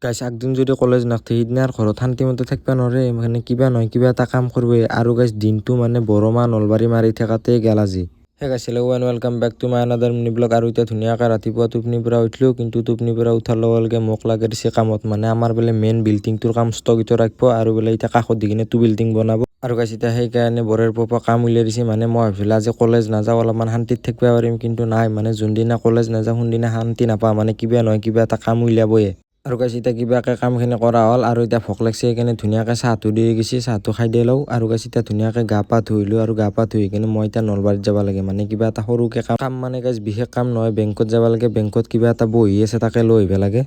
গাইছ একদিন যদি কলেজ নাথাকে সিদিনা আৰ ঘৰত শান্তিমতে থাকিবা নৰে মানে কিবা নহয় কিবা এটা কাম কৰবে আৰু গাইছ দিনটো মানে বৰমা নলবাৰী মাৰি থাকাতে গেল আজি। Hey guys welcome back to my another mini vlog. আৰু এতিয়া ধুনীয়াকৈ ৰাতিপুৱা টোপনিৰ পৰা উঠিলোঁ, কিন্তু টোপনিৰ পৰা উঠাৰ লগে লগে মোক লাগে দিছে কামত। মানে আমাৰ বোলে মেইন বিল্ডিংটোৰ কাম স্থগিত ৰাখিব আৰু বোলে এতিয়া কাষত দি কিনে বিল্ডিং বনাব। আৰু গাইছ এতিয়া সেইকাৰণে বৰৰ পৰা কাম উলিয়াই দিছে। মানে মই ভাবিলোঁ আজি কলেজ নাযাওঁ, অলপমান শান্তিত থাকিব পাৰিম, কিন্তু নাই মানে যোনদিনা কলেজ নাযাওঁ সোনদিনা শান্তি নাপাওঁ। মানে কিবা নহয় কিবা এটা কাম উলিয়াবয়ে। আৰু গাইছ এতিয়া কিবাকৈ কামখিনি কৰা হ'ল আৰু এতিয়া ভোক লাগিছে, সেইকাৰণে ধুনীয়াকৈ চাহটো দি গৈছে, চাহটো খাই দিয়ে লওঁ। আৰু গাইছ এতিয়া ধুনীয়াকৈ গা পা ধুইলোঁ, আৰু গা পা ধুই কিনে মই এতিয়া নলবাৰীত যাব লাগে। মানে কিবা এটা সৰুকৈ কাম মানে গাইছ বিশেষ কাম নহয়, বেংকত যাব লাগে। বেংকত কিবা এটা বহি আছে তাকে লৈ আহিব লাগে।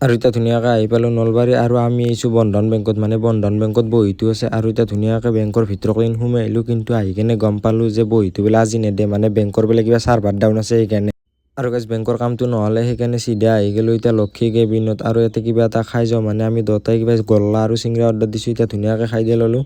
আৰু এতিয়া ধুনীয়াকৈ আহি পালোঁ নলবাৰী, আৰু আমি আহিছোঁ বন্ধন বেংকত। মানে বন্ধন বেংকত বহীটো আছে, আৰু এতিয়া ধুনীয়াকৈ বেংকৰ ভিতৰলৈ সোমাই আহিলোঁ, কিন্তু আহি কিনে গম পালোঁ যে বহীটো বোলে আজি নেদে। মানে বেংকৰ বোলে কিবা চাৰ্ভাৰ ডাউন আছে সেইকাৰণে। আৰু গাইছ বেংকৰ কামটো নহ'লে সেইকাৰণে চিধা আহি গ'লোঁ এতিয়া লক্ষী কেবিনত। আৰু ইয়াতে কিবা এটা খাই যাওঁ, মানে আমি দুটাই কিবা গল্লা আৰু চিংৰা অৰ্ডাৰ দিছোঁ। এতিয়া ধুনীয়াকৈ খাই দিয়ে ল'লোঁ।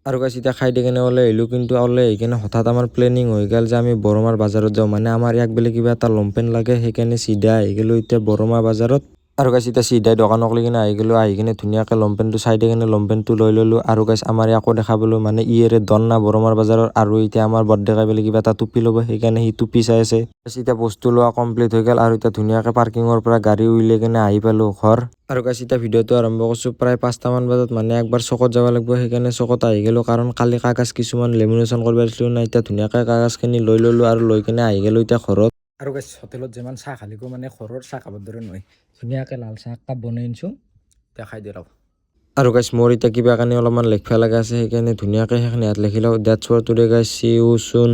আৰু গাইছ এতিয়া খাই দি কিনে ওলাই আহিলোঁ, কিন্তু ওলাই আহি কিনে হঠাৎ আমাৰ প্লেনিং হৈ গ'ল যে আমি বৰমাৰ বাজাৰত যাওঁ। মানে আমাৰ ইয়াক বোলে কিবা এটা লমপেন লাগে, সেইকাৰণে চিধা আহি গ'লোঁ এতিয়া বৰমা বাজাৰত। আৰু গাইছ এতিয়া চিধাই দোকানক লৈ কিনে আহি গ'লোঁ, আহি কিনে ধুনীয়াকৈ লমপেনটো চাই দি কিনে লমপেনটো লৈ ল'লোঁ। আৰু গাইছ আমাৰ ইয়াকো দেখাবলৈ, মানে ইয়েৰে দন না বৰমাৰ বাজাৰৰ। আৰু এতিয়া আমাৰ বৰডেকাই বোলে কিবা এটা টুপি ল'ব, সেইকাৰণে সি টুপি চাই আছে। এতিয়া বস্তু লোৱা কমপ্লিট হৈ গ'ল, আৰু এতিয়া ধুনীয়াকৈ পাৰ্কিঙৰ পৰা গাড়ী উলিয়াই কিনে আহি পালোঁ ঘৰ। আৰু গাইছ এতিয়া ভিডিঅ'টো আৰম্ভ কৰিছোঁ প্ৰায় 5টামান বজাত। মানে একবাৰ চকত যাব লাগিব, সেইকাৰণে চকত আহি গ'লোঁ, কাৰণ কালি কাগজ কিছুমান লেমিনেশ্যন কৰিব দিছিলোঁ না। এতিয়া ধুনীয়াকৈ কাগজখিনি লৈ ল'লোঁ, আৰু লৈ কিনে আহি গ'লোঁ এতিয়া ঘৰত। আৰু গাইছ হোটেলত যিমান চাহ খালিকো মানে ঘৰৰ চাহ খাবৰ দৰে নহয়। ধুনীয়াকৈ লাল চাহ একাপ বনাই আনিছোঁ, দেখাই দিয়ে ৰ'ব। আৰু গাইছ মোৰ এতিয়া কিবা কাৰণে অলপমান লিখিব লগা আছে, সেইকাৰণে ধুনীয়াকৈ সেইখিনি ইয়াত লিখি লওঁ। ডেটছ ফৰ টুডে গাইছ, চি ইউ চুন।